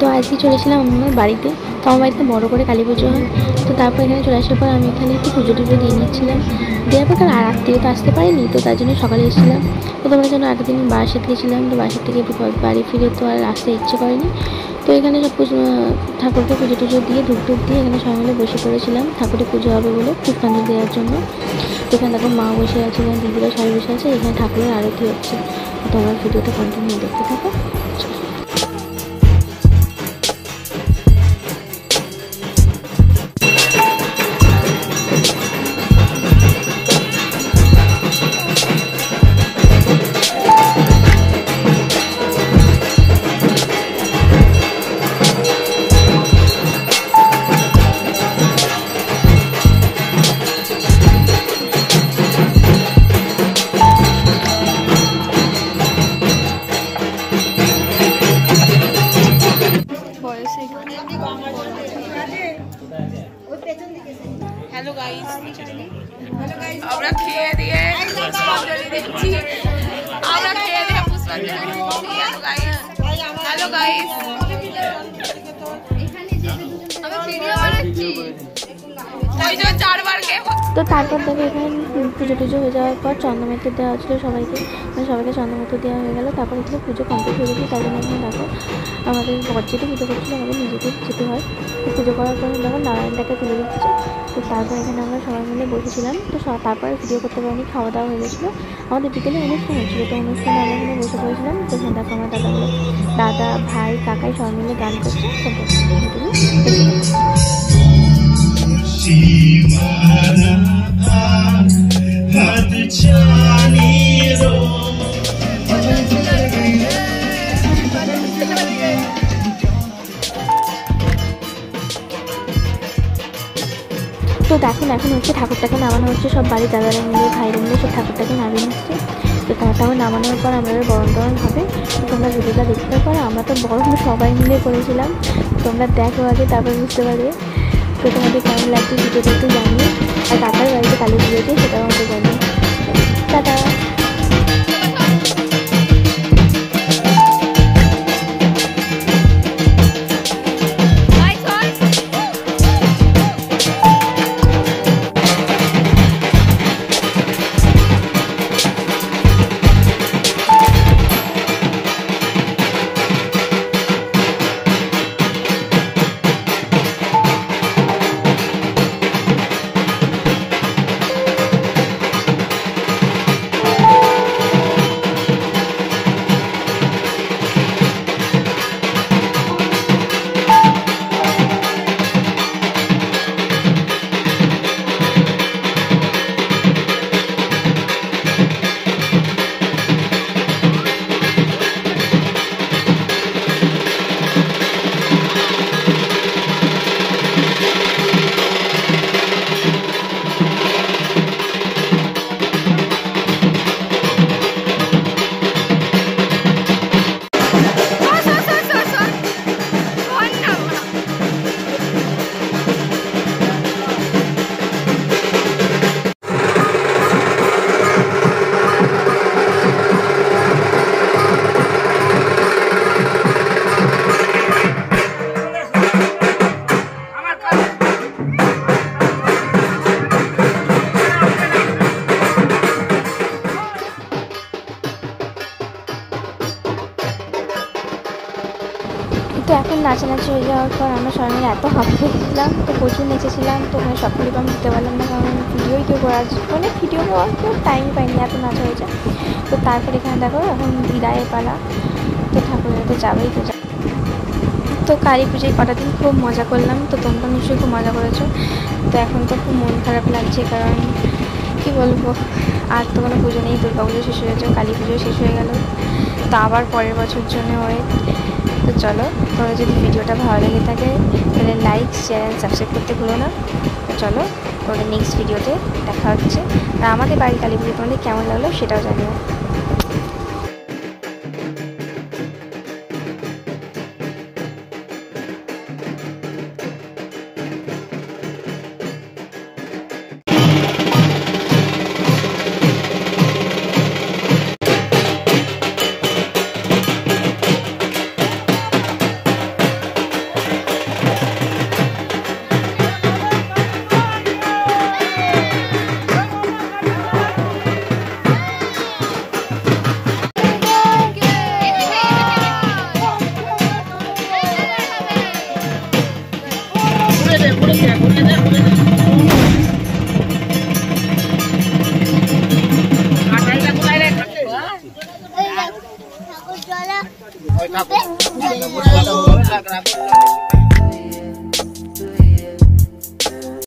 তো আজকে চলেছিলাম আমার বাড়িতে। তো আমার বাড়িতে বড় করে কালী পুজো হয়। তো তারপর এখানে চলে আসার পর আমি এখানে একটু পুজো টুজো দিয়ে নিচ্ছিলাম। দেওয়ার পর আর রাত্রিও তো আসতে পারিনি, তো তার জন্য সকালে এসেছিলাম। তো তোমরা যেন আগের দিন বাসাতে গেছিলাম, তো বাসার থেকে বাড়ি ফিরে তো আর আসতে ইচ্ছে করেনি। তো এখানে সব ঠাকুরকে পুজো টুজো দিয়ে ধূপ টুপ দিয়ে এখানে সবাই মিলে বসে পড়েছিলাম ঠাকুরের পুজো হবে বলে পুষ্পাঞ্জলি দেওয়ার জন্য। এখানে দেখো মা বসে আছে, এখানে দিদিরা সবাই বসে আছে, এখানে ঠাকুরের আরতি হচ্ছে। তোমার ভিডিওটা কন্টিনিউ দেখতে থাকো। हेलो गाइस, আমরা খেয়ে দিয়ে পুষ্পাঞ্জলি দিচ্ছি। আমরা খেয়ে দিয়ে পুষ্পাঞ্জলি দিচ্ছি। হ্যালো গাইস, আমি ভিডিও বানাচ্ছি। ওই যে চারবার কে। তো তারপর দেখো এখানে পুজো টুজো হয়ে যাওয়ার পর চন্দ্রমিত্র দেওয়া হচ্ছিলো সবাইকে, মানে সবাইকে চন্দ্রমিত্র দেওয়া হয়ে গেলো। তারপর এখানে পুজো কমপ্লিট হয়ে গেছে। তার জন্য এখানে দেখো আমাদের বজ্জিতে পুজো করছিলো, আমাদের নিজেকে যেতে হয়। তো পুজো করার পর দেখো নারায়ণটাকে তুলে দিচ্ছে। তো তারপর এখানে আমরা সবাই মিলে বসেছিলাম। তো তারপরে ভিডিও করতে পারিনি, খাওয়া দাওয়া হয়ে গেছিলো। আমাদের বিকেলে অনুষ্ঠান হচ্ছিলো, তো অনুষ্ঠানে আমরা এখানে বসে পড়েছিলাম। তো এখানে দেখো আমার দাদা ভাই কাকাই সবাই মিলে গান করছে। তো দেখুন এখন হচ্ছে ঠাকুরটাকে নামানো হচ্ছে, সব বাড়ির দাদারা মিলে ভাইরা মিলে সব ঠাকুরটাকে নামিয়ে নিচ্ছে। তো তারপর নামানোর পর আমাদের বরণ টরণ হবে। তো তোমরা ভিডিওটা দেখতে পারো, আমরা তো বরণ সবাই মিলে করেছিলাম। তোমরা দেখো আগে, তারপর বুঝতে পারবে। তো তোমাদের কেমন লাগছে ভিডিওটা একটু জানিয়ে, আর কাকার বাড়িতে কালী পুজোতে সেটাও আমাকে জানিয়ে। টাটা। তো এখন নাচানাচি হয়ে যাওয়ার পর আমরা সবাই মিলে এত হাঁপিয়ে গেছিলাম, তো প্রচুর নেচেছিলাম। তো ওখানে সব ক্লিপ আমি দিতে পারলাম না, কারণ ভিডিওই কেউ করার মানে ভিডিও করার কেউ টাইম পাইনি, এত নাচা হয়েছে। তো তারপর এখানে দেখো এখন বিদায়ের পালা। তো ঠাকুরের তো যাবেই, তো কালী পুজোয় কটা দিন খুব মজা করলাম। তো তোমরা নিশ্চয়ই খুব মজা করেছো। তো এখন তো খুব মন খারাপ লাগছে, কারণ কী বলবো, আর তো কোনো পুজো নেই। দুর্গা পুজো শেষ হয়ে গেছে, কালী পুজো শেষ হয়ে গেল, তো আবার পরের বছর জন্য ওয়েট। তো চলো, তোমার যদি ভিডিওটা ভালো লেগে থাকে তাহলে লাইক শেয়ার সাবস্ক্রাইব করতে ভুলো না। তো চলো, তোমাদের নেক্সট ভিডিওতে দেখা হচ্ছে। আর আমাদের বাড়ির কালী পুজো তোমাদের কেমন লাগলো সেটাও জানিও।